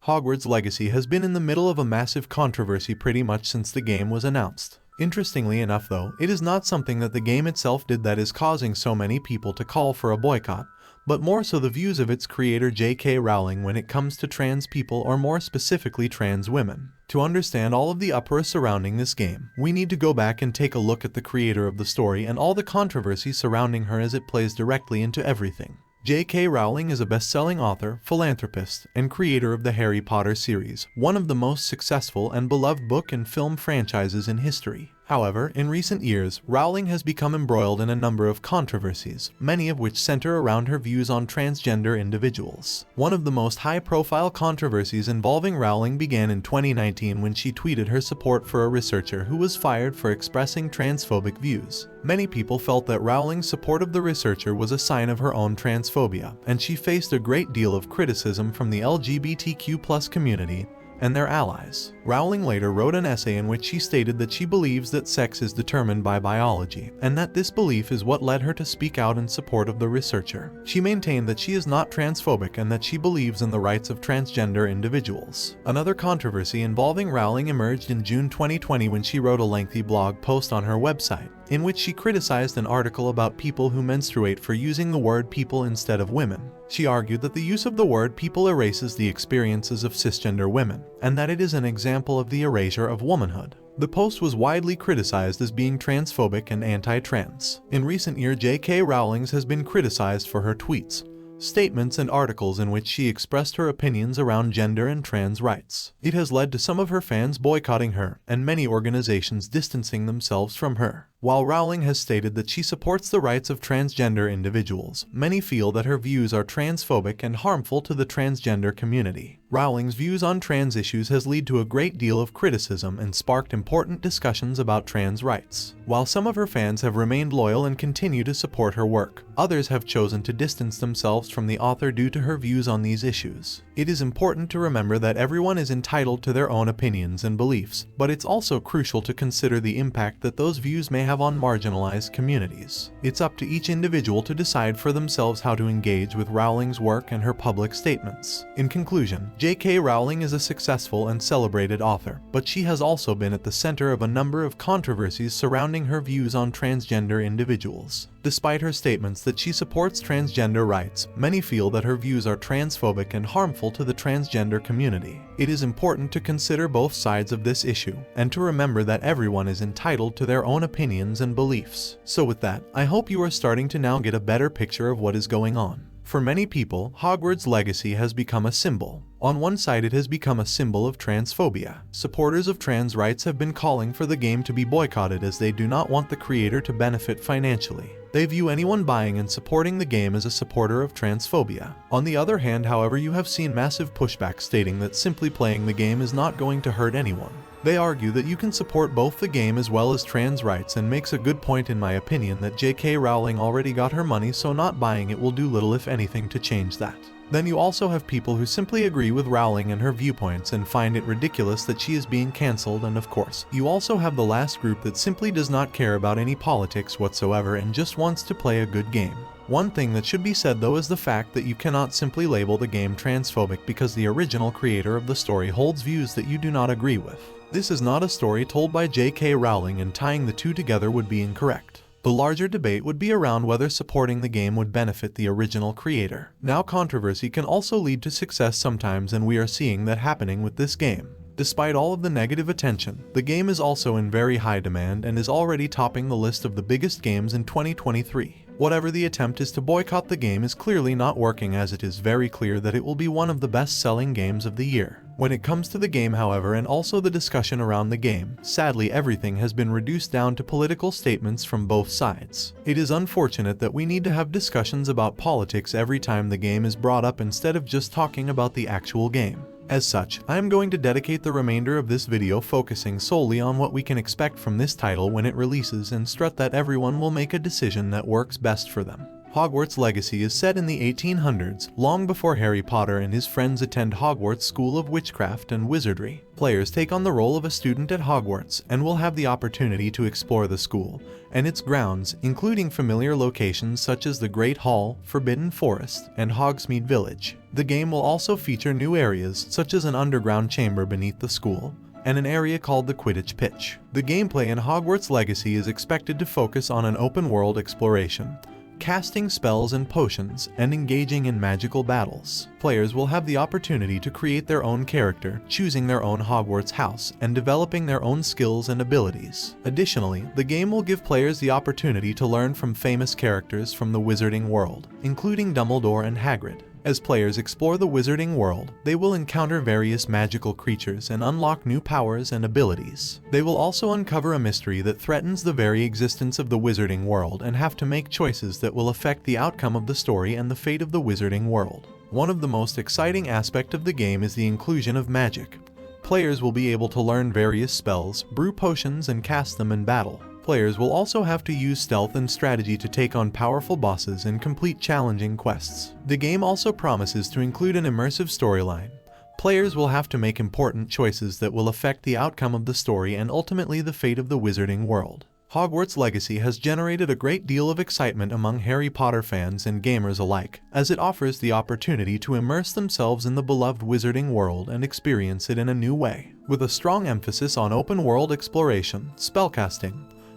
Hogwarts Legacy has been in the middle of a massive controversy pretty much since the game was announced. Interestingly enough though, it is not something that the game itself did that is causing so many people to call for a boycott, but more so the views of its creator J.K. Rowling when it comes to trans people, or more specifically trans women. To understand all of the uproar surrounding this game, we need to go back and take a look at the creator of the story and all the controversy surrounding her, as it plays directly into everything. J.K. Rowling is a best-selling author, philanthropist, and creator of the Harry Potter series, one of the most successful and beloved book and film franchises in history. However, in recent years, Rowling has become embroiled in a number of controversies, many of which center around her views on transgender individuals. One of the most high-profile controversies involving Rowling began in 2019 when she tweeted her support for a researcher who was fired for expressing transphobic views. Many people felt that Rowling's support of the researcher was a sign of her own transphobia, and she faced a great deal of criticism from the LGBTQ+ community and their allies. Rowling later wrote an essay in which she stated that she believes that sex is determined by biology, and that this belief is what led her to speak out in support of the researcher. She maintained that she is not transphobic and that she believes in the rights of transgender individuals. Another controversy involving Rowling emerged in June 2020 when she wrote a lengthy blog post on her website, in which she criticized an article about people who menstruate for using the word people instead of women. She argued that the use of the word people erases the experiences of cisgender women, and that it is an example of the erasure of womanhood. The post was widely criticized as being transphobic and anti-trans. In recent years, J.K. Rowling has been criticized for her tweets, statements, and articles in which she expressed her opinions around gender and trans rights. It has led to some of her fans boycotting her, and many organizations distancing themselves from her. While Rowling has stated that she supports the rights of transgender individuals, many feel that her views are transphobic and harmful to the transgender community. Rowling's views on trans issues has led to a great deal of criticism and sparked important discussions about trans rights. While some of her fans have remained loyal and continue to support her work, others have chosen to distance themselves from the author due to her views on these issues. It is important to remember that everyone is entitled to their own opinions and beliefs, but it's also crucial to consider the impact that those views may have on marginalized communities. It's up to each individual to decide for themselves how to engage with Rowling's work and her public statements. In conclusion, J.K. Rowling is a successful and celebrated author, but she has also been at the center of a number of controversies surrounding her views on transgender individuals. Despite her statements that she supports transgender rights, many feel that her views are transphobic and harmful to the transgender community. It is important to consider both sides of this issue, and to remember that everyone is entitled to their own opinions and beliefs. So with that, I hope you are starting to now get a better picture of what is going on. For many people, Hogwarts Legacy has become a symbol. On one side, it has become a symbol of transphobia. Supporters of trans rights have been calling for the game to be boycotted as they do not want the creator to benefit financially. They view anyone buying and supporting the game as a supporter of transphobia. On the other hand, however, you have seen massive pushback stating that simply playing the game is not going to hurt anyone. They argue that you can support both the game as well as trans rights, and makes a good point in my opinion that J.K. Rowling already got her money, so not buying it will do little if anything to change that. Then you also have people who simply agree with Rowling and her viewpoints and find it ridiculous that she is being cancelled, and of course, you also have the last group that simply does not care about any politics whatsoever and just wants to play a good game. One thing that should be said though is the fact that you cannot simply label the game transphobic because the original creator of the story holds views that you do not agree with. This is not a story told by J.K. Rowling, and tying the two together would be incorrect. The larger debate would be around whether supporting the game would benefit the original creator. Now, controversy can also lead to success sometimes, and we are seeing that happening with this game. Despite all of the negative attention, the game is also in very high demand and is already topping the list of the biggest games in 2023. Whatever the attempt is to boycott the game is clearly not working, as it is very clear that it will be one of the best-selling games of the year. When it comes to the game, however, and also the discussion around the game, sadly everything has been reduced down to political statements from both sides. It is unfortunate that we need to have discussions about politics every time the game is brought up instead of just talking about the actual game. As such, I am going to dedicate the remainder of this video focusing solely on what we can expect from this title when it releases, and strut that everyone will make a decision that works best for them. Hogwarts Legacy is set in the 1800s, long before Harry Potter and his friends attend Hogwarts School of Witchcraft and Wizardry. Players take on the role of a student at Hogwarts and will have the opportunity to explore the school and its grounds, including familiar locations such as the Great Hall, Forbidden Forest, and Hogsmeade Village. The game will also feature new areas such as an underground chamber beneath the school, and an area called the Quidditch Pitch. The gameplay in Hogwarts Legacy is expected to focus on an open-world exploration, casting spells and potions, and engaging in magical battles. Players will have the opportunity to create their own character, choosing their own Hogwarts house, and developing their own skills and abilities. Additionally, the game will give players the opportunity to learn from famous characters from the wizarding world, including Dumbledore and Hagrid. As players explore the wizarding world, they will encounter various magical creatures and unlock new powers and abilities. They will also uncover a mystery that threatens the very existence of the wizarding world and have to make choices that will affect the outcome of the story and the fate of the wizarding world. One of the most exciting aspects of the game is the inclusion of magic. Players will be able to learn various spells, brew potions, and cast them in battle. Players will also have to use stealth and strategy to take on powerful bosses and complete challenging quests. The game also promises to include an immersive storyline. Players will have to make important choices that will affect the outcome of the story and ultimately the fate of the wizarding world. Hogwarts Legacy has generated a great deal of excitement among Harry Potter fans and gamers alike, as it offers the opportunity to immerse themselves in the beloved wizarding world and experience it in a new way. With a strong emphasis on open-world exploration, spellcasting,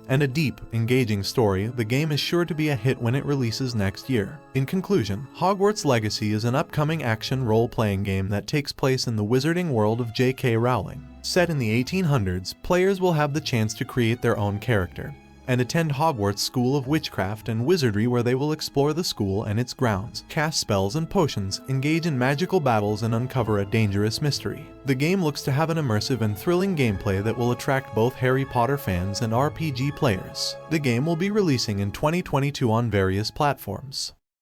and a deep, engaging story, the game is sure to be a hit when it releases next year. In conclusion, Hogwarts Legacy is an upcoming action role-playing game that takes place in the wizarding world of J.K. Rowling. Set in the 1800s, players will have the chance to create their own character and attend Hogwarts School of Witchcraft and Wizardry, where they will explore the school and its grounds, cast spells and potions, engage in magical battles, and uncover a dangerous mystery. The game looks to have an immersive and thrilling gameplay that will attract both Harry Potter fans and RPG players. The game will be releasing in 2022 on various platforms.